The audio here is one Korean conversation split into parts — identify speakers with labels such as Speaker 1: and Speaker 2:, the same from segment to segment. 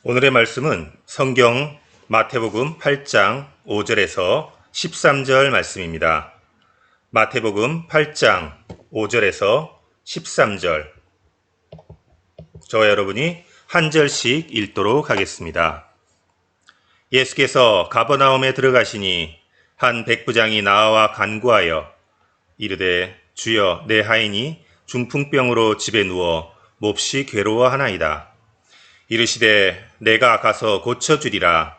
Speaker 1: 오늘의 말씀은 성경 마태복음 8장 5절에서 13절 말씀입니다. 마태복음 8장 5절에서 13절. 저와 여러분이 한 절씩 읽도록 하겠습니다. 예수께서 가버나움에 들어가시니 한 백부장이 나와 간구하여 이르되 주여 내 하인이 중풍병으로 집에 누워 몹시 괴로워하나이다. 이르시되 내가 가서 고쳐주리라.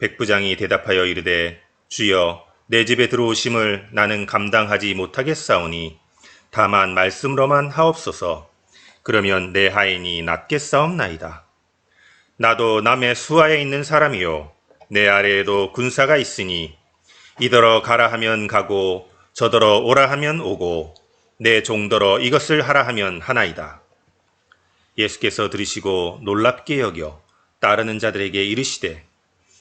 Speaker 1: 백부장이 대답하여 이르되 주여 내 집에 들어오심을 나는 감당하지 못하겠사오니 다만 말씀으로만 하옵소서. 그러면 내 하인이 낫겠사옵나이다. 나도 남의 수하에 있는 사람이요 내 아래에도 군사가 있으니 이더러 가라 하면 가고 저더러 오라 하면 오고 내 종더러 이것을 하라 하면 하나이다. 예수께서 들으시고 놀랍게 여겨 따르는 자들에게 이르시되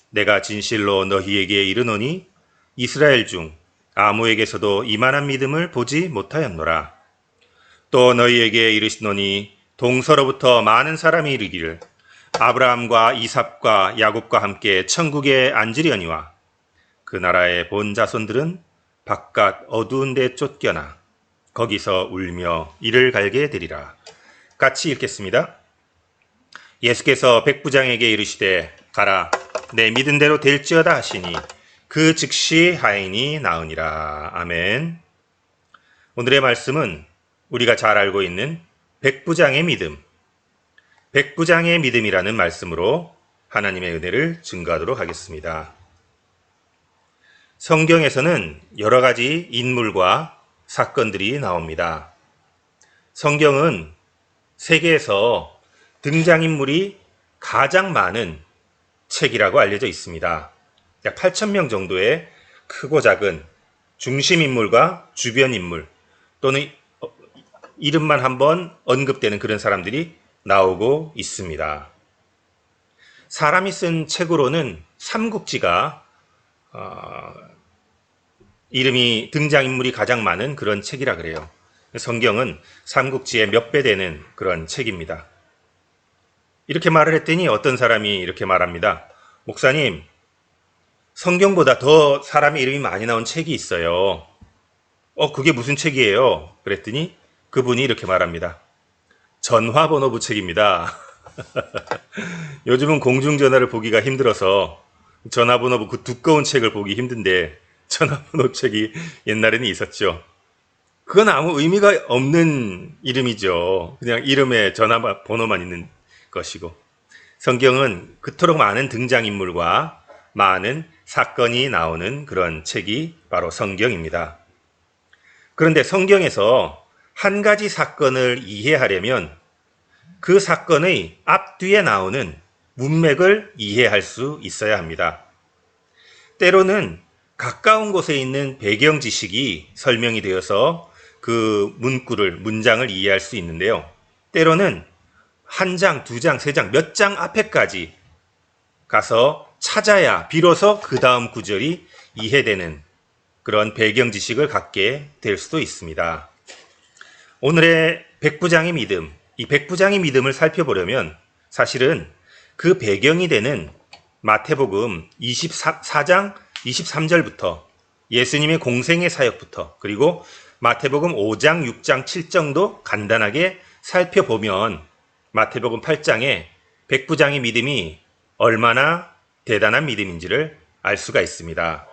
Speaker 1: 내가 진실로 너희에게 이르노니 이스라엘 중 아무에게서도 이만한 믿음을 보지 못하였노라. 또 너희에게 이르시노니 동서로부터 많은 사람이 이르기를 아브라함과 이삭과 야곱과 함께 천국에 앉으려니와 그 나라의 본 자손들은 바깥 어두운 데 쫓겨나 거기서 울며 이를 갈게 되리라. 같이 읽겠습니다. 예수께서 백부장에게 이르시되 가라 내 믿은 대로 될지어다 하시니 그 즉시 하인이 나으니라. 아멘. 오늘의 말씀은 우리가 잘 알고 있는 백부장의 믿음, 백부장의 믿음이라는 말씀으로 하나님의 은혜를 증거하도록 하겠습니다. 성경에서는 여러 가지 인물과 사건들이 나옵니다. 성경은 세계에서 등장인물이 가장 많은 책이라고 알려져 있습니다. 약 8,000명 정도의 크고 작은 중심인물과 주변인물 또는 이름만 한번 언급되는 그런 사람들이 나오고 있습니다. 사람이 쓴 책으로는 삼국지가 이름이 등장인물이 가장 많은 그런 책이라 그래요. 성경은 삼국지의 몇 배 되는 그런 책입니다. 이렇게 말을 했더니 어떤 사람이 이렇게 말합니다. 목사님, 성경보다 더 사람의 이름이 많이 나온 책이 있어요. 그게 무슨 책이에요? 그랬더니 그분이 이렇게 말합니다. 전화번호부 책입니다. 요즘은 공중전화를 보기가 힘들어서 전화번호부 그 두꺼운 책을 보기 힘든데 전화번호 책이 옛날에는 있었죠. 그건 아무 의미가 없는 이름이죠. 그냥 이름에 전화번호만 있는 것이고. 성경은 그토록 많은 등장인물과 많은 사건이 나오는 그런 책이 바로 성경입니다. 그런데 성경에서 한 가지 사건을 이해하려면 그 사건의 앞뒤에 나오는 문맥을 이해할 수 있어야 합니다. 때로는 가까운 곳에 있는 배경 지식이 설명이 되어서 그 문장을 이해할 수 있는데요. 때로는 한 장, 두 장, 세 장, 몇 장 앞에까지 가서 찾아야 비로소 그 다음 구절이 이해되는 그런 배경 지식을 갖게 될 수도 있습니다. 오늘의 백부장의 믿음, 이 백부장의 믿음을 살펴보려면 사실은 그 배경이 되는 마태복음 24장 23절부터 예수님의 공생의 사역부터 그리고 마태복음 5장, 6장, 7장도 간단하게 살펴보면 마태복음 8장에 백부장의 믿음이 얼마나 대단한 믿음인지를 알 수가 있습니다.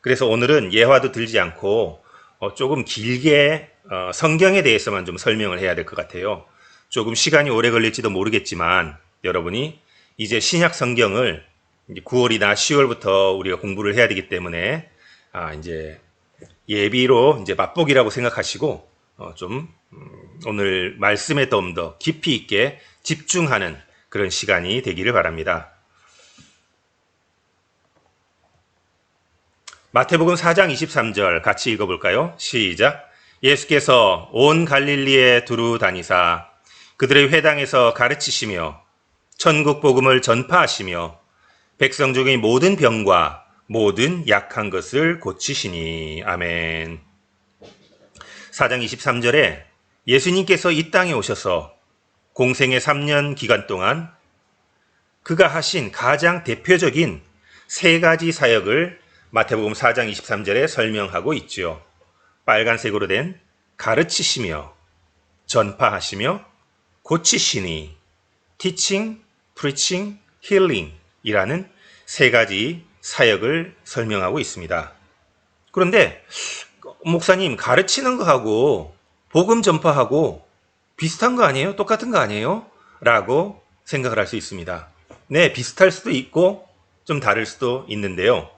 Speaker 1: 그래서 오늘은 예화도 들지 않고 조금 길게 성경에 대해서만 좀 설명을 해야 될 것 같아요. 조금 시간이 오래 걸릴지도 모르겠지만 여러분이 이제 신약 성경을 9월이나 10월부터 우리가 공부를 해야 되기 때문에 이제 예비로 이제 맛보기라고 생각하시고 좀 오늘 말씀에 좀 더 깊이 있게 집중하는 그런 시간이 되기를 바랍니다. 마태복음 4장 23절 같이 읽어볼까요? 시작. 예수께서 온 갈릴리에 두루 다니사 그들의 회당에서 가르치시며 천국 복음을 전파하시며 백성 중의 모든 병과 모든 약한 것을 고치시니. 아멘. 4장 23절에 예수님께서 이 땅에 오셔서 공생의 3년 기간 동안 그가 하신 가장 대표적인 세 가지 사역을 마태복음 4장 23절에 설명하고 있지요. 빨간색으로 된 가르치시며 전파하시며 고치시니 teaching, preaching, healing 이라는 세 가지 사역을 설명하고 있습니다. 그런데 목사님 가르치는 거하고 복음 전파하고 비슷한 거 아니에요? 똑같은 거 아니에요? 라고 생각을 할 수 있습니다. 네, 비슷할 수도 있고 좀 다를 수도 있는데요.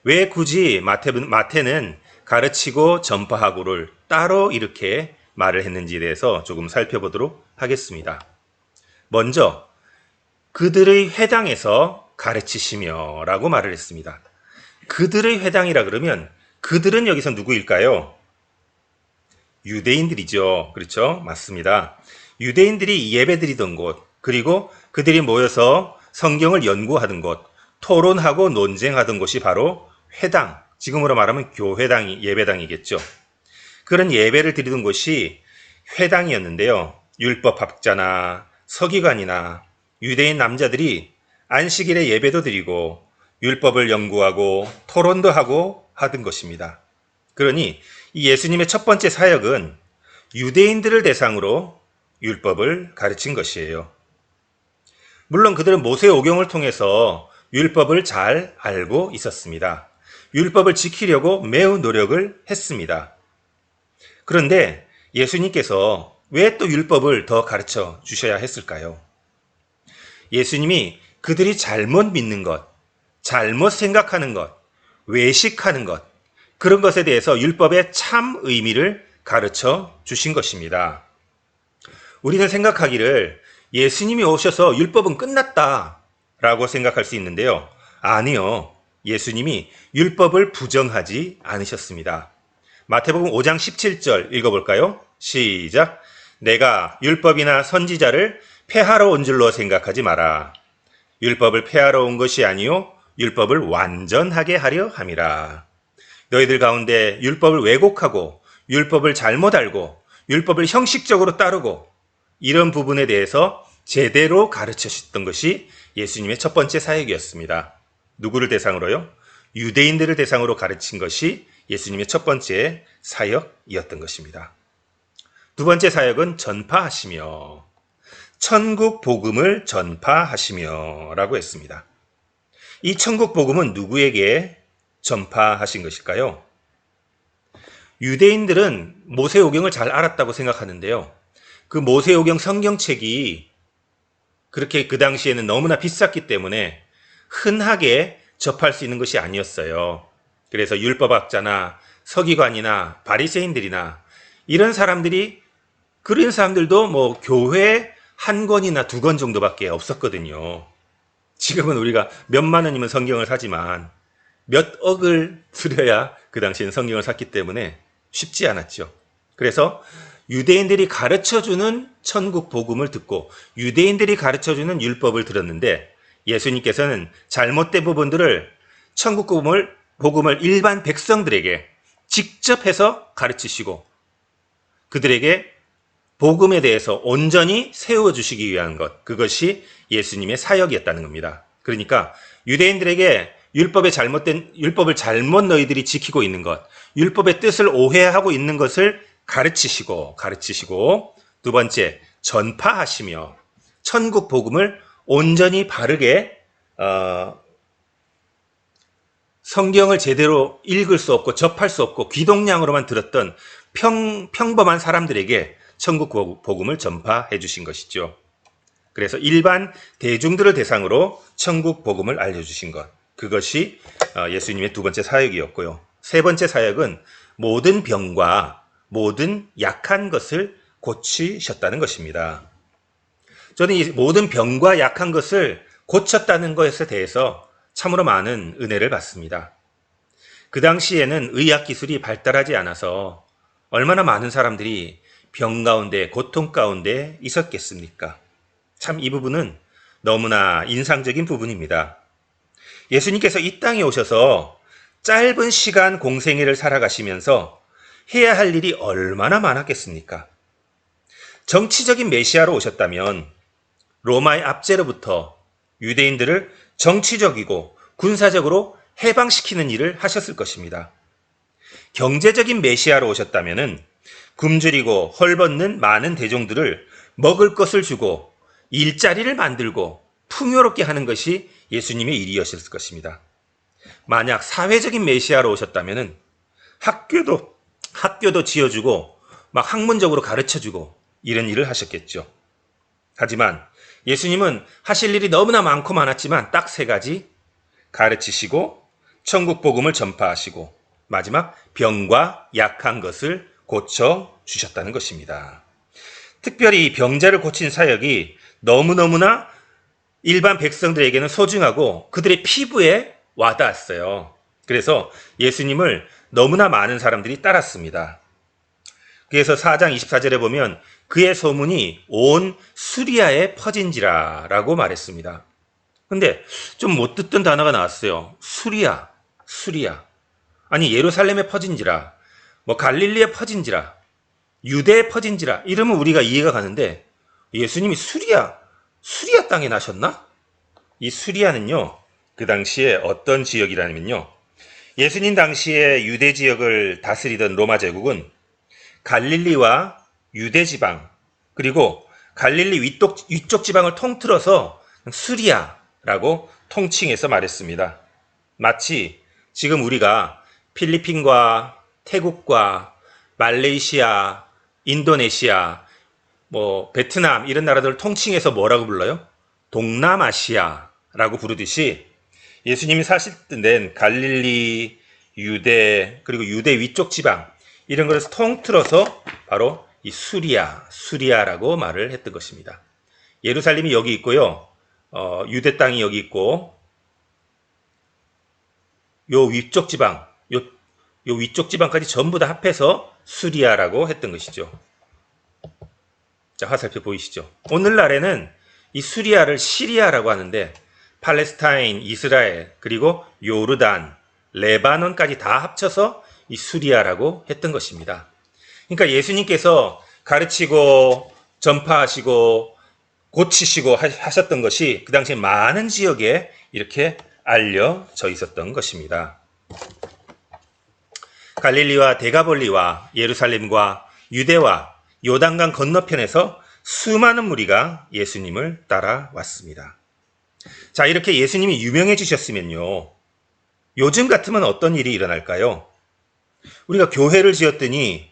Speaker 1: 왜 굳이 마태는 가르치고 전파하고를 따로 이렇게 말을 했는지에 대해서 조금 살펴보도록 하겠습니다. 먼저 그들의 회당에서 가르치시며 라고 말을 했습니다. 그들의 회당이라 그러면 그들은 여기서 누구일까요? 유대인들이죠. 그렇죠? 맞습니다. 유대인들이 예배드리던 곳, 그리고 그들이 모여서 성경을 연구하던 곳, 토론하고 논쟁하던 곳이 바로 회당, 지금으로 말하면 교회당이 예배당이겠죠. 그런 예배를 드리던 곳이 회당이었는데요. 율법학자나 서기관이나 유대인 남자들이 안식일에 예배도 드리고 율법을 연구하고 토론도 하고 하던 것입니다. 그러니 이 예수님의 첫 번째 사역은 유대인들을 대상으로 율법을 가르친 것이에요. 물론 그들은 모세오경을 통해서 율법을 잘 알고 있었습니다. 율법을 지키려고 매우 노력을 했습니다. 그런데 예수님께서 왜 또 율법을 더 가르쳐 주셔야 했을까요? 예수님이 그들이 잘못 믿는 것, 잘못 생각하는 것, 외식하는 것, 그런 것에 대해서 율법의 참 의미를 가르쳐 주신 것입니다. 우리는 생각하기를 예수님이 오셔서 율법은 끝났다 라고 생각할 수 있는데요. 아니요. 예수님이 율법을 부정하지 않으셨습니다. 마태복음 5장 17절 읽어볼까요? 시작. 내가 율법이나 선지자를 폐하러 온 줄로 생각하지 마라. 율법을 폐하러 온 것이 아니요 율법을 완전하게 하려 함이라. 너희들 가운데 율법을 왜곡하고 율법을 잘못 알고 율법을 형식적으로 따르고 이런 부분에 대해서 제대로 가르쳐 주셨던 것이 예수님의 첫 번째 사역이었습니다. 누구를 대상으로요? 유대인들을 대상으로 가르친 것이 예수님의 첫 번째 사역이었던 것입니다. 두 번째 사역은 전파하시며 천국 복음을 전파하시며 라고 했습니다. 이 천국 복음은 누구에게 전파하신 것일까요? 유대인들은 모세오경을 잘 알았다고 생각하는데요. 그 모세오경 성경책이 그렇게 그 당시에는 너무나 비쌌기 때문에 흔하게 접할 수 있는 것이 아니었어요. 그래서 율법학자나 서기관이나 바리새인들이나 이런 사람들이 그런 사람들도 뭐 교회 한 권이나 두 권 정도밖에 없었거든요. 지금은 우리가 몇만 원이면 성경을 사지만 몇 억을 들여야 그 당시에는 성경을 샀기 때문에 쉽지 않았죠. 그래서 유대인들이 가르쳐주는 천국 복음을 듣고 유대인들이 가르쳐주는 율법을 들었는데 예수님께서는 잘못된 부분들을 천국 복음을 일반 백성들에게 직접 해서 가르치시고 그들에게 복음에 대해서 온전히 세워주시기 위한 것, 그것이 예수님의 사역이었다는 겁니다. 그러니까 유대인들에게 율법을 잘못 너희들이 지키고 있는 것, 율법의 뜻을 오해하고 있는 것을 가르치시고 두 번째 전파하시며 천국 복음을 온전히 바르게 성경을 제대로 읽을 수 없고 접할 수 없고 귀동냥으로만 들었던 평범한 사람들에게 천국 복음을 전파해 주신 것이죠. 그래서 일반 대중들을 대상으로 천국 복음을 알려주신 것, 그것이 예수님의 두 번째 사역이었고요. 세 번째 사역은 모든 병과 모든 약한 것을 고치셨다는 것입니다. 저는 이 모든 병과 약한 것을 고쳤다는 것에 대해서 참으로 많은 은혜를 받습니다. 그 당시에는 의학 기술이 발달하지 않아서 얼마나 많은 사람들이 병 가운데, 고통 가운데 있었겠습니까? 참 이 부분은 너무나 인상적인 부분입니다. 예수님께서 이 땅에 오셔서 짧은 시간 공생애를 살아가시면서 해야 할 일이 얼마나 많았겠습니까? 정치적인 메시아로 오셨다면 로마의 압제로부터 유대인들을 정치적이고 군사적으로 해방시키는 일을 하셨을 것입니다. 경제적인 메시아로 오셨다면은 굶주리고 헐벗는 많은 대종들을 먹을 것을 주고 일자리를 만들고 풍요롭게 하는 것이 예수님의 일이었을 것입니다. 만약 사회적인 메시아로 오셨다면은 학교도 지어주고 막 학문적으로 가르쳐주고 이런 일을 하셨겠죠. 하지만 예수님은 하실 일이 너무나 많고 많았지만 딱 세 가지: 가르치시고 천국 복음을 전파하시고 마지막 병과 약한 것을 고쳐 주셨다는 것입니다. 특별히 병자를 고친 사역이 너무너무나 일반 백성들에게는 소중하고 그들의 피부에 와닿았어요. 그래서 예수님을 너무나 많은 사람들이 따랐습니다. 그래서 4장 24절에 보면 그의 소문이 온 수리아에 퍼진지라 라고 말했습니다. 근데 좀 못 듣던 단어가 나왔어요. 수리아. 아니 예루살렘에 퍼진지라, 뭐 갈릴리에 퍼진지라, 유대에 퍼진지라 이러면 우리가 이해가 가는데 예수님이 수리아 땅에 나셨나? 이 수리아는요, 그 당시에 어떤 지역이라면요, 예수님 당시에 유대 지역을 다스리던 로마 제국은 갈릴리와 유대 지방 그리고 갈릴리 위쪽 지방을 통틀어서 수리아라고 통칭해서 말했습니다. 마치 지금 우리가 필리핀과 태국과 말레이시아, 인도네시아, 뭐 베트남 이런 나라들을 통칭해서 뭐라고 불러요? 동남아시아라고 부르듯이 예수님이 사실 갈릴리, 유대, 그리고 유대 위쪽 지방 이런 것을 통틀어서 바로 이 수리아라고 말을 했던 것입니다. 예루살렘이 여기 있고요. 유대 땅이 여기 있고 요 위쪽 지방까지 전부 다 합해서 수리아라고 했던 것이죠. 자, 화살표 보이시죠? 오늘날에는 이 수리아를 시리아라고 하는데 팔레스타인, 이스라엘, 그리고 요르단, 레바논까지 다 합쳐서 이 수리아라고 했던 것입니다. 그러니까 예수님께서 가르치고 전파하시고 고치시고 하셨던 것이 그 당시에 많은 지역에 이렇게 알려져 있었던 것입니다. 갈릴리와 데가볼리와 예루살렘과 유대와 요단강 건너편에서 수많은 무리가 예수님을 따라왔습니다. 자, 이렇게 예수님이 유명해지셨으면요, 요즘 같으면 어떤 일이 일어날까요? 우리가 교회를 지었더니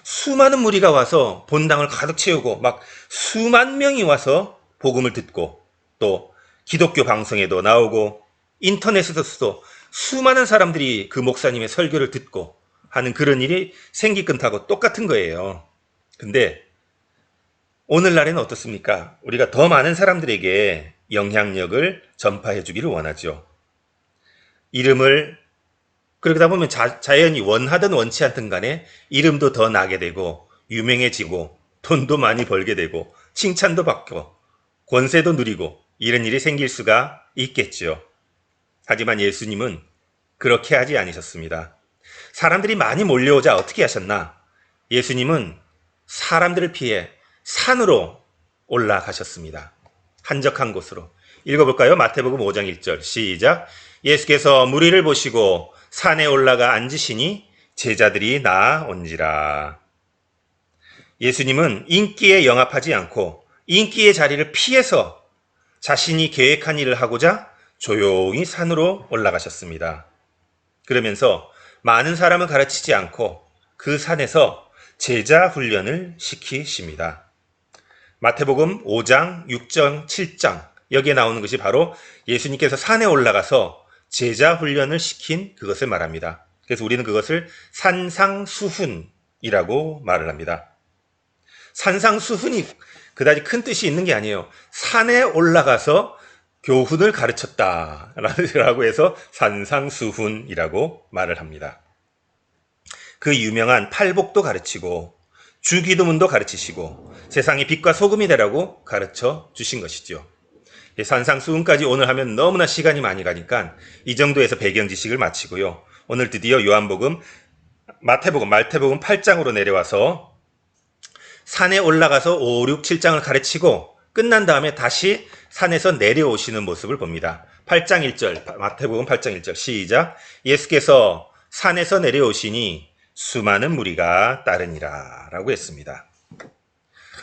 Speaker 1: 수많은 무리가 와서 본당을 가득 채우고 막 수만 명이 와서 복음을 듣고 또 기독교 방송에도 나오고 인터넷에서도 수많은 사람들이 그 목사님의 설교를 듣고 하는 그런 일이 생기끈하고 똑같은 거예요. 근데 오늘날에는 어떻습니까? 우리가 더 많은 사람들에게 영향력을 전파해 주기를 원하죠. 이름을 그러다 보면 자연히 원하든 원치 않든 간에 이름도 더 나게 되고 유명해지고 돈도 많이 벌게 되고 칭찬도 받고 권세도 누리고 이런 일이 생길 수가 있겠죠. 하지만 예수님은 그렇게 하지 않으셨습니다. 사람들이 많이 몰려오자 어떻게 하셨나? 예수님은 사람들을 피해 산으로 올라가셨습니다. 한적한 곳으로. 읽어볼까요? 마태복음 5장 1절 시작. 예수께서 무리를 보시고 산에 올라가 앉으시니 제자들이 나온지라. 예수님은 인기에 영합하지 않고 인기의 자리를 피해서 자신이 계획한 일을 하고자 조용히 산으로 올라가셨습니다. 그러면서 많은 사람을 가르치지 않고 그 산에서 제자 훈련을 시키십니다. 마태복음 5장, 6장, 7장 여기에 나오는 것이 바로 예수님께서 산에 올라가서 제자 훈련을 시킨 그것을 말합니다. 그래서 우리는 그것을 산상수훈이라고 말을 합니다. 산상수훈이 그다지 큰 뜻이 있는 게 아니에요. 산에 올라가서 교훈을 가르쳤다라고 해서 산상수훈이라고 말을 합니다. 그 유명한 팔복도 가르치고 주기도문도 가르치시고 세상의 빛과 소금이 되라고 가르쳐 주신 것이죠. 산상수훈까지 오늘 하면 너무나 시간이 많이 가니까 이 정도에서 배경 지식을 마치고요. 오늘 드디어 요한복음, 마태복음 8장으로 내려와서 산에 올라가서 5, 6, 7장을 가르치고 끝난 다음에 다시 산에서 내려오시는 모습을 봅니다. 8장 1절, 마태복음 8장 1절 시작. 예수께서 산에서 내려오시니 수많은 무리가 따르니라 라고 했습니다.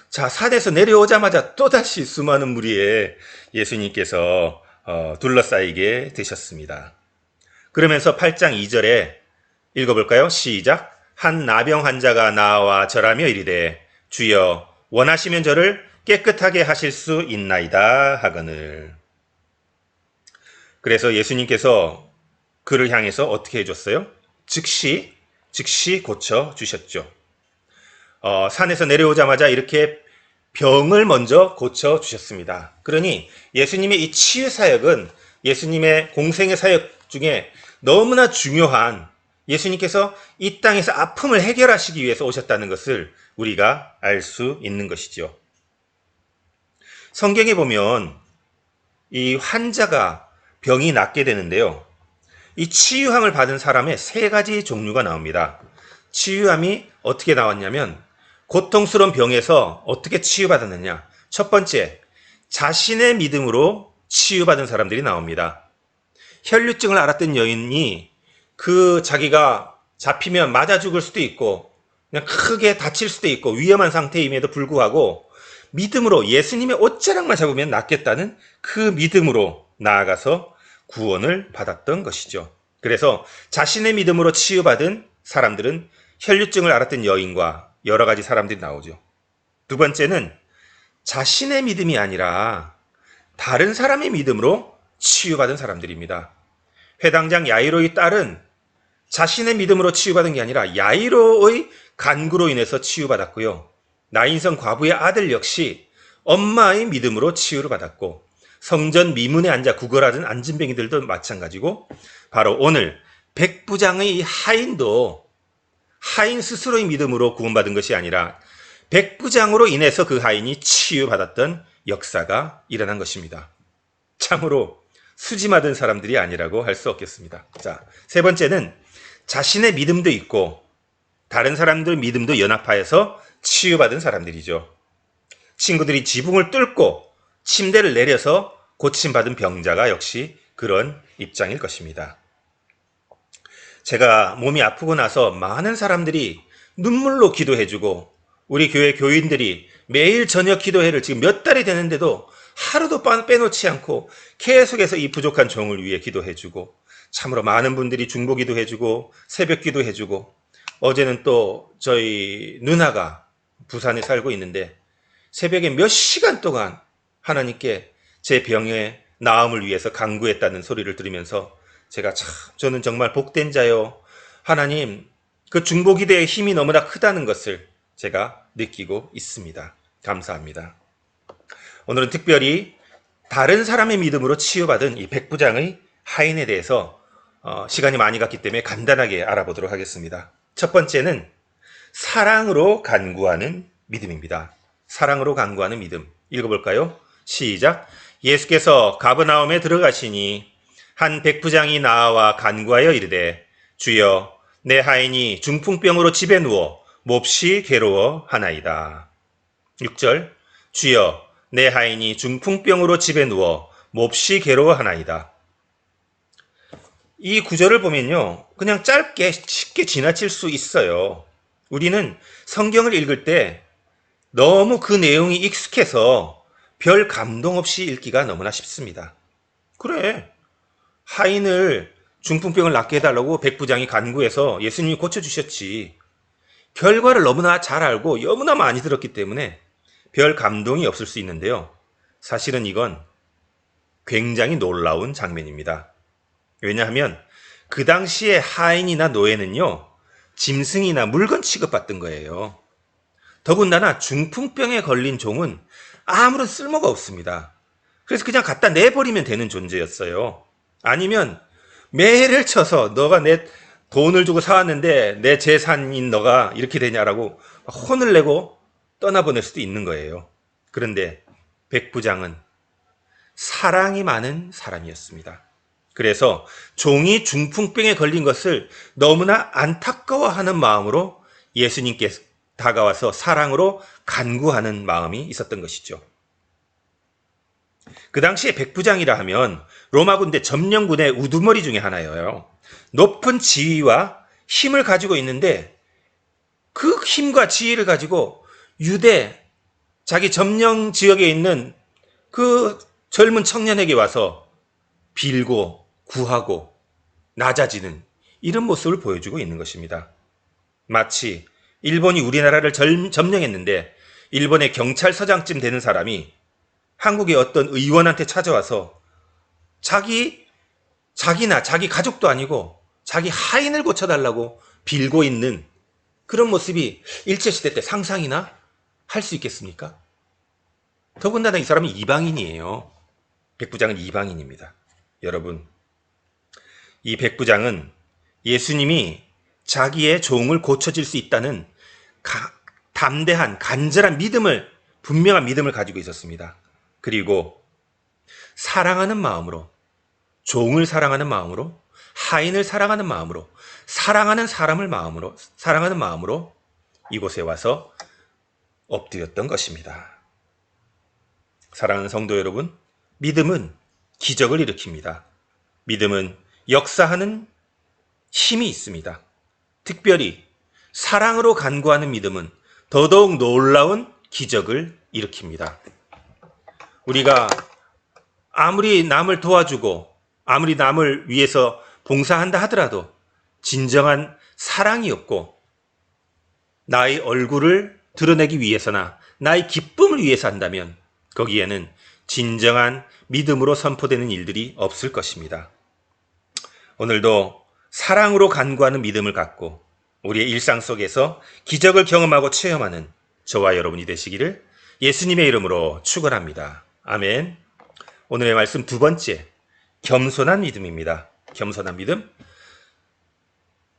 Speaker 1: 자, 산에서 내려오자마자 또다시 수많은 무리에 예수님께서 둘러싸이게 되셨습니다. 그러면서 8장 2절에 읽어볼까요? 시작. 한 나병 환자가 나와 절하며 이르되 주여 원하시면 저를 깨끗하게 하실 수 있나이다 하거늘. 그래서 예수님께서 그를 향해서 어떻게 해줬어요? 즉시 고쳐주셨죠. 산에서 내려오자마자 이렇게 병을 먼저 고쳐주셨습니다. 그러니 예수님의 이 치유 사역은 예수님의 공생의 사역 중에 너무나 중요한, 예수님께서 이 땅에서 아픔을 해결하시기 위해서 오셨다는 것을 우리가 알 수 있는 것이죠. 성경에 보면 이 환자가 병이 낫게 되는데요. 이 치유함을 받은 사람의 세 가지 종류가 나옵니다. 치유함이 어떻게 나왔냐면 고통스러운 병에서 어떻게 치유받았느냐. 첫 번째, 자신의 믿음으로 치유받은 사람들이 나옵니다. 혈류증을 앓았던 여인이 자기가 잡히면 맞아 죽을 수도 있고 그냥 크게 다칠 수도 있고 위험한 상태임에도 불구하고 믿음으로 예수님의 옷자락만 잡으면 낫겠다는 그 믿음으로 나아가서 구원을 받았던 것이죠. 그래서 자신의 믿음으로 치유받은 사람들은 혈류증을 앓았던 여인과 여러 가지 사람들이 나오죠. 두 번째는 자신의 믿음이 아니라 다른 사람의 믿음으로 치유받은 사람들입니다. 회당장 야이로의 딸은 자신의 믿음으로 치유받은 게 아니라 야이로의 간구로 인해서 치유받았고요. 나인성 과부의 아들 역시 엄마의 믿음으로 치유를 받았고, 성전 미문에 앉아 구걸하던 안진뱅이들도 마찬가지고, 바로 오늘 백부장의 하인도 하인 스스로의 믿음으로 구원받은 것이 아니라 백부장으로 인해서 그 하인이 치유받았던 역사가 일어난 것입니다. 참으로 수지맞은 사람들이 아니라고 할 수 없겠습니다. 자, 세 번째는 자신의 믿음도 있고 다른 사람들 믿음도 연합하여서 치유받은 사람들이죠. 친구들이 지붕을 뚫고 침대를 내려서 고침받은 병자가 역시 그런 입장일 것입니다. 제가 몸이 아프고 나서 많은 사람들이 눈물로 기도해주고 우리 교회 교인들이 매일 저녁 기도회를 지금 몇 달이 되는데도 하루도 빼놓지 않고 계속해서 이 부족한 종을 위해 기도해주고, 참으로 많은 분들이 중보기도 해주고 새벽 기도해주고, 어제는 또 저희 누나가 부산에 살고 있는데 새벽에 몇 시간 동안 하나님께 제 병의 나음을 위해서 간구했다는 소리를 들으면서 저는 정말 복된 자요, 하나님 그 중보기도의 힘이 너무나 크다는 것을 제가 느끼고 있습니다. 감사합니다. 오늘은 특별히 다른 사람의 믿음으로 치유받은 이 백부장의 하인에 대해서 시간이 많이 갔기 때문에 간단하게 알아보도록 하겠습니다. 첫 번째는 사랑으로 간구하는 믿음입니다. 사랑으로 간구하는 믿음. 읽어볼까요? 시작. 예수께서 가버나움에 들어가시니 한 백부장이 나와 간구하여 이르되 주여 내 하인이 중풍병으로 집에 누워 몹시 괴로워하나이다. 6절. 주여 내 하인이 중풍병으로 집에 누워 몹시 괴로워하나이다. 이 구절을 보면요, 그냥 짧게 쉽게 지나칠 수 있어요. 우리는 성경을 읽을 때 너무 그 내용이 익숙해서 별 감동 없이 읽기가 너무나 쉽습니다. 그래, 하인을 중풍병을 낫게 해달라고 백부장이 간구해서 예수님이 고쳐주셨지. 결과를 너무나 잘 알고 너무나 많이 들었기 때문에 별 감동이 없을 수 있는데요. 사실은 이건 굉장히 놀라운 장면입니다. 왜냐하면 그 당시에 하인이나 노예는요, 짐승이나 물건 취급받던 거예요. 더군다나 중풍병에 걸린 종은 아무런 쓸모가 없습니다. 그래서 그냥 갖다 내버리면 되는 존재였어요. 아니면 매를 쳐서 너가 내 돈을 주고 사왔는데 내 재산인 너가 이렇게 되냐라고 혼을 내고 떠나보낼 수도 있는 거예요. 그런데 백부장은 사랑이 많은 사람이었습니다. 그래서 종이 중풍병에 걸린 것을 너무나 안타까워하는 마음으로 예수님께 다가와서 사랑으로 간구하는 마음이 있었던 것이죠. 그 당시에 백부장이라 하면 로마 군대 점령군의 우두머리 중에 하나예요. 높은 지위와 힘을 가지고 있는데 그 힘과 지위를 가지고 유대 자기 점령 지역에 있는 그 젊은 청년에게 와서 빌고 구하고 낮아지는 이런 모습을 보여주고 있는 것입니다. 마치 일본이 우리나라를 점령했는데 일본의 경찰서장쯤 되는 사람이 한국의 어떤 의원한테 찾아와서 자기나 자기 가족도 아니고 자기 하인을 고쳐달라고 빌고 있는 그런 모습이 일제시대 때 상상이나 할 수 있겠습니까? 더군다나 이 사람은 이방인이에요. 백부장은 이방인입니다. 여러분, 이 백부장은 예수님이 자기의 종을 고쳐줄 수 있다는 담대한 간절한 믿음을, 분명한 믿음을 가지고 있었습니다. 그리고 사랑하는 마음으로, 종을 사랑하는 마음으로, 하인을 사랑하는 마음으로, 사랑하는 사랑하는 마음으로 이곳에 와서 엎드렸던 것입니다. 사랑하는 성도 여러분, 믿음은 기적을 일으킵니다. 믿음은 역사하는 힘이 있습니다. 특별히 사랑으로 간구하는 믿음은 더더욱 놀라운 기적을 일으킵니다. 우리가 아무리 남을 도와주고 아무리 남을 위해서 봉사한다 하더라도 진정한 사랑이 없고 나의 얼굴을 드러내기 위해서나 나의 기쁨을 위해서 한다면 거기에는 진정한 믿음으로 선포되는 일들이 없을 것입니다. 오늘도 사랑으로 간구하는 믿음을 갖고 우리의 일상 속에서 기적을 경험하고 체험하는 저와 여러분이 되시기를 예수님의 이름으로 축원합니다. 아멘. 오늘의 말씀 두 번째, 겸손한 믿음입니다. 겸손한 믿음.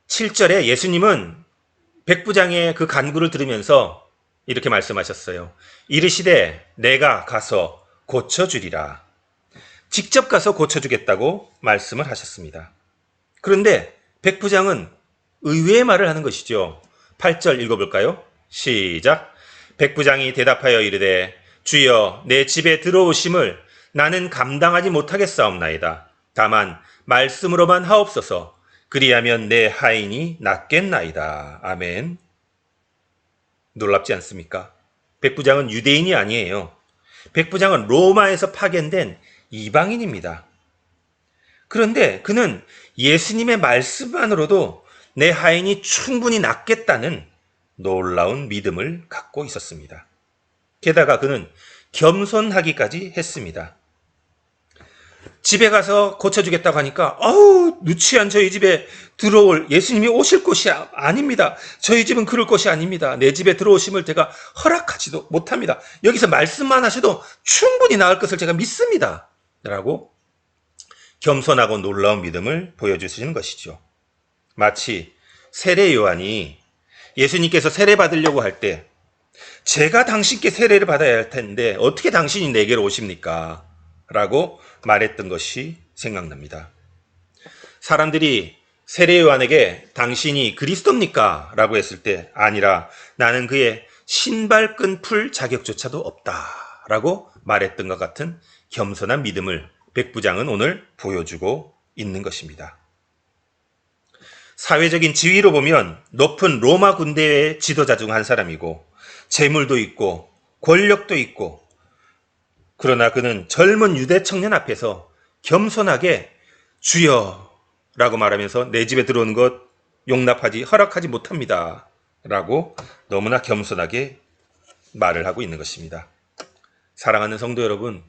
Speaker 1: 7절에 예수님은 백부장의 그 간구를 들으면서 이렇게 말씀하셨어요. 이르시되 내가 가서 고쳐주리라. 직접 가서 고쳐주겠다고 말씀을 하셨습니다. 그런데 백부장은 의외의 말을 하는 것이죠. 8절 읽어볼까요? 시작. 백부장이 대답하여 이르되 주여 내 집에 들어오심을 나는 감당하지 못하겠사옵나이다. 다만 말씀으로만 하옵소서. 그리하면 내 하인이 낫겠나이다. 아멘. 놀랍지 않습니까? 백부장은 유대인이 아니에요. 백부장은 로마에서 파견된 이방인입니다. 그런데 그는 예수님의 말씀만으로도 내 하인이 충분히 낫겠다는 놀라운 믿음을 갖고 있었습니다. 게다가 그는 겸손하기까지 했습니다. 집에 가서 고쳐주겠다고 하니까 누추한 저희 집에 들어올 예수님이 오실 곳이 아닙니다. 저희 집은 그럴 곳이 아닙니다. 내 집에 들어오심을 제가 허락하지도 못합니다. 여기서 말씀만 하셔도 충분히 나을 것을 제가 믿습니다. 라고 겸손하고 놀라운 믿음을 보여주시는 것이죠. 마치 세례 요한이 예수님께서 세례 받으려고 할 때 제가 당신께 세례를 받아야 할 텐데 어떻게 당신이 내게로 오십니까? 라고 말했던 것이 생각납니다. 사람들이 세례 요한에게 당신이 그리스도입니까? 라고 했을 때 아니라 나는 그의 신발끈 풀 자격조차도 없다 라고 말했던 것 같은 겸손한 믿음을 백부장은 오늘 보여주고 있는 것입니다. 사회적인 지위로 보면 높은 로마 군대의 지도자 중 한 사람이고 재물도 있고 권력도 있고, 그러나 그는 젊은 유대 청년 앞에서 겸손하게 주여 라고 말하면서 내 집에 들어오는 것 허락하지 못합니다 라고 너무나 겸손하게 말을 하고 있는 것입니다. 사랑하는 성도 여러분,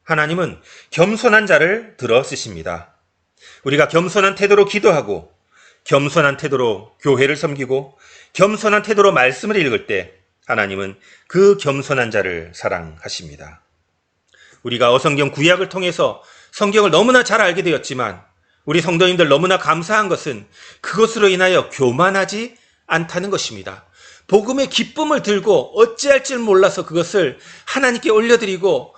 Speaker 1: 하나님은 겸손한 자를 들어 쓰십니다. 우리가 겸손한 태도로 기도하고 겸손한 태도로 교회를 섬기고 겸손한 태도로 말씀을 읽을 때 하나님은 그 겸손한 자를 사랑하십니다. 우리가 어성경 구약을 통해서 성경을 너무나 잘 알게 되었지만 우리 성도님들 너무나 감사한 것은 그것으로 인하여 교만하지 않다는 것입니다. 복음의 기쁨을 들고 어찌할 줄 몰라서 그것을 하나님께 올려드리고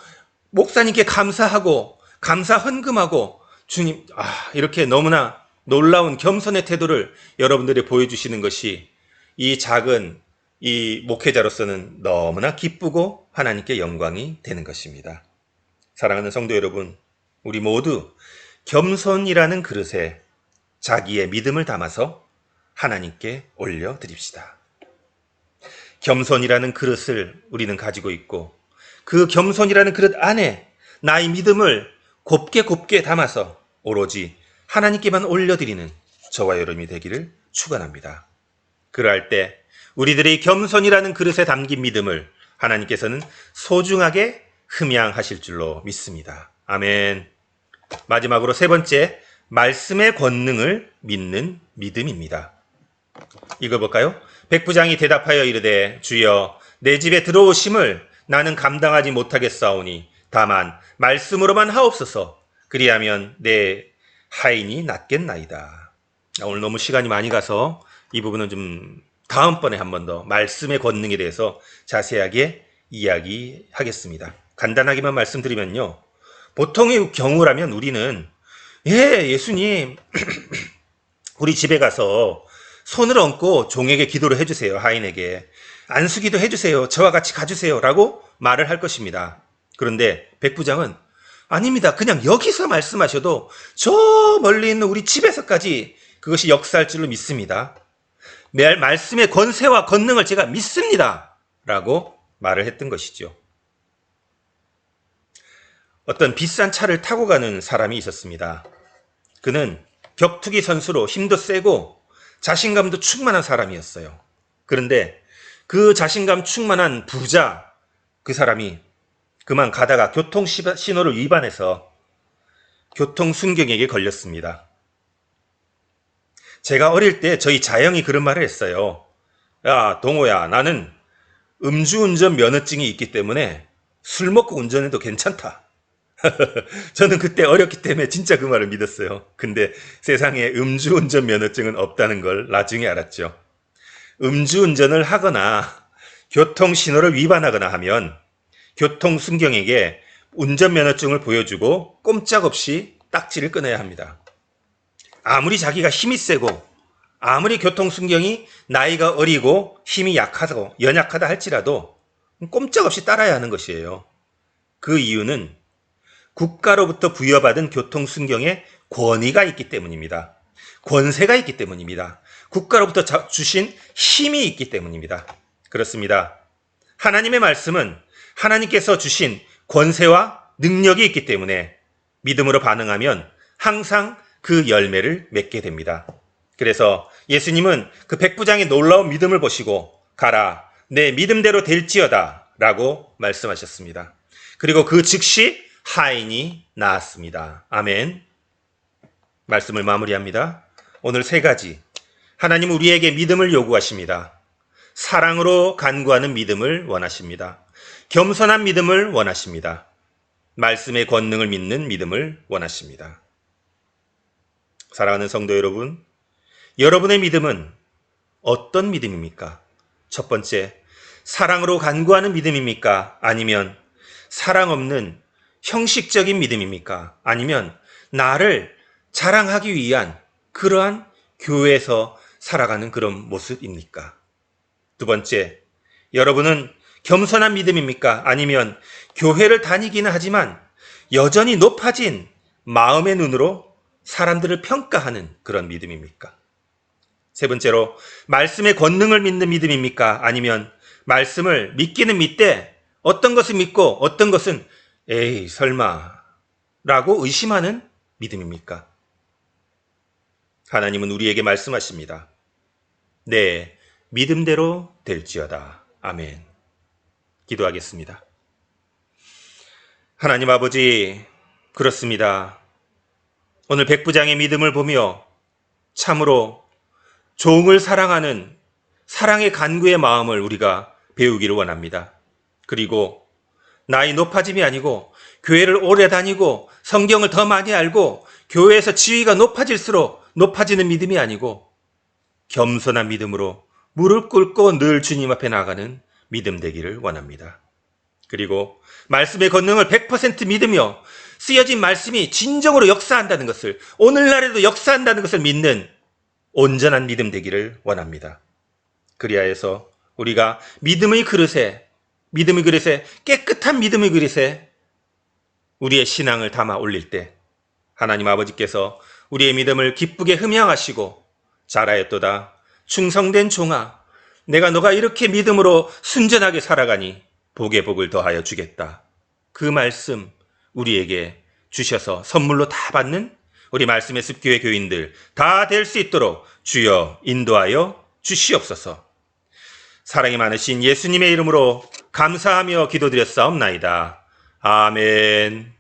Speaker 1: 목사님께 감사하고 감사 헌금하고 주님 이렇게 너무나 놀라운 겸손의 태도를 여러분들이 보여주시는 것이 이 작은 이 목회자로서는 너무나 기쁘고 하나님께 영광이 되는 것입니다. 사랑하는 성도 여러분, 우리 모두 겸손이라는 그릇에 자기의 믿음을 담아서 하나님께 올려드립시다. 겸손이라는 그릇을 우리는 가지고 있고 그 겸손이라는 그릇 안에 나의 믿음을 곱게 담아서 오로지 하나님께만 올려드리는 저와 여러분이 되기를 축원합니다. 그럴 때 우리들의 겸손이라는 그릇에 담긴 믿음을 하나님께서는 소중하게 흠양하실 줄로 믿습니다. 아멘. 마지막으로 세 번째, 말씀의 권능을 믿는 믿음입니다. 읽어볼까요? 백부장이 대답하여 이르되 주여 내 집에 들어오심을 나는 감당하지 못하겠사오니 다만 말씀으로만 하옵소서. 그리하면 내 하인이 낫겠나이다. 오늘 너무 시간이 많이 가서 이 부분은 좀 다음번에 한 번 더 말씀의 권능에 대해서 자세하게 이야기하겠습니다. 간단하게만 말씀드리면요. 보통의 경우라면 우리는 예수님 우리 집에 가서 손을 얹고 종에게 기도를 해주세요. 하인에게 안수기도 해주세요. 저와 같이 가주세요. 라고 말을 할 것입니다. 그런데 백부장은 아닙니다. 그냥 여기서 말씀하셔도 저 멀리 있는 우리 집에서까지 그것이 역사할 줄로 믿습니다. 말씀의 권세와 권능을 제가 믿습니다. 라고 말을 했던 것이죠. 어떤 비싼 차를 타고 가는 사람이 있었습니다. 그는 격투기 선수로 힘도 세고 자신감도 충만한 사람이었어요. 그런데 그 자신감 충만한 부자 그 사람이 그만 가다가 교통신호를 위반해서 교통순경에게 걸렸습니다. 제가 어릴 때 저희 자영이 그런 말을 했어요. 야, 동호야, 나는 음주운전 면허증이 있기 때문에 술 먹고 운전해도 괜찮다. 저는 그때 어렸기 때문에 진짜 그 말을 믿었어요. 근데 세상에 음주운전 면허증은 없다는 걸 나중에 알았죠. 음주운전을 하거나 교통신호를 위반하거나 하면 교통순경에게 운전면허증을 보여주고 꼼짝없이 딱지를 끊어야 합니다. 아무리 자기가 힘이 세고 아무리 교통순경이 나이가 어리고 힘이 약하고 연약하다 할지라도 꼼짝없이 따라야 하는 것이에요. 그 이유는 국가로부터 부여받은 교통순경에 권위가 있기 때문입니다. 권세가 있기 때문입니다. 국가로부터 주신 힘이 있기 때문입니다. 그렇습니다. 하나님의 말씀은 하나님께서 주신 권세와 능력이 있기 때문에 믿음으로 반응하면 항상 그 열매를 맺게 됩니다. 그래서 예수님은 그 백부장의 놀라운 믿음을 보시고 가라, 내 믿음대로 될지어다 라고 말씀하셨습니다. 그리고 그 즉시 하인이 나았습니다. 아멘. 말씀을 마무리합니다. 오늘 세 가지. 하나님은 우리에게 믿음을 요구하십니다. 사랑으로 간구하는 믿음을 원하십니다. 겸손한 믿음을 원하십니다. 말씀의 권능을 믿는 믿음을 원하십니다. 사랑하는 성도 여러분, 여러분의 믿음은 어떤 믿음입니까? 첫 번째, 사랑으로 간구하는 믿음입니까? 아니면 사랑 없는 형식적인 믿음입니까? 아니면 나를 자랑하기 위한 그러한 교회에서 살아가는 그런 모습입니까? 두 번째, 여러분은 겸손한 믿음입니까? 아니면 교회를 다니기는 하지만 여전히 높아진 마음의 눈으로 사람들을 평가하는 그런 믿음입니까? 세 번째로, 말씀의 권능을 믿는 믿음입니까? 아니면 말씀을 믿기는 믿되 어떤 것은 믿고 어떤 것은 에이 설마 라고 의심하는 믿음입니까? 하나님은 우리에게 말씀하십니다. 네, 믿음대로 될지어다. 아멘. 기도하겠습니다. 하나님 아버지, 그렇습니다. 오늘 백부장의 믿음을 보며 참으로 종을 사랑하는 사랑의 간구의 마음을 우리가 배우기를 원합니다. 그리고 나이 높아짐이 아니고 교회를 오래 다니고 성경을 더 많이 알고 교회에서 지위가 높아질수록 높아지는 믿음이 아니고 겸손한 믿음으로 무릎 꿇고 늘 주님 앞에 나가는 믿음 되기를 원합니다. 그리고 말씀의 권능을 100% 믿으며 쓰여진 말씀이 진정으로 역사한다는 것을, 오늘날에도 역사한다는 것을 믿는 온전한 믿음 되기를 원합니다. 그리하여서 우리가 믿음의 그릇에 깨끗한 믿음의 그릇에 우리의 신앙을 담아 올릴 때 하나님 아버지께서 우리의 믿음을 기쁘게 흠양하시고 잘하였도다 충성된 종아 내가 너가 이렇게 믿음으로 순전하게 살아가니 복에 복을 더하여 주겠다. 그 말씀 우리에게 주셔서 선물로 다 받는 우리 말씀의 습교회 교인들 다 될 수 있도록 주여 인도하여 주시옵소서. 사랑이 많으신 예수님의 이름으로 감사하며 기도드렸사옵나이다. 아멘.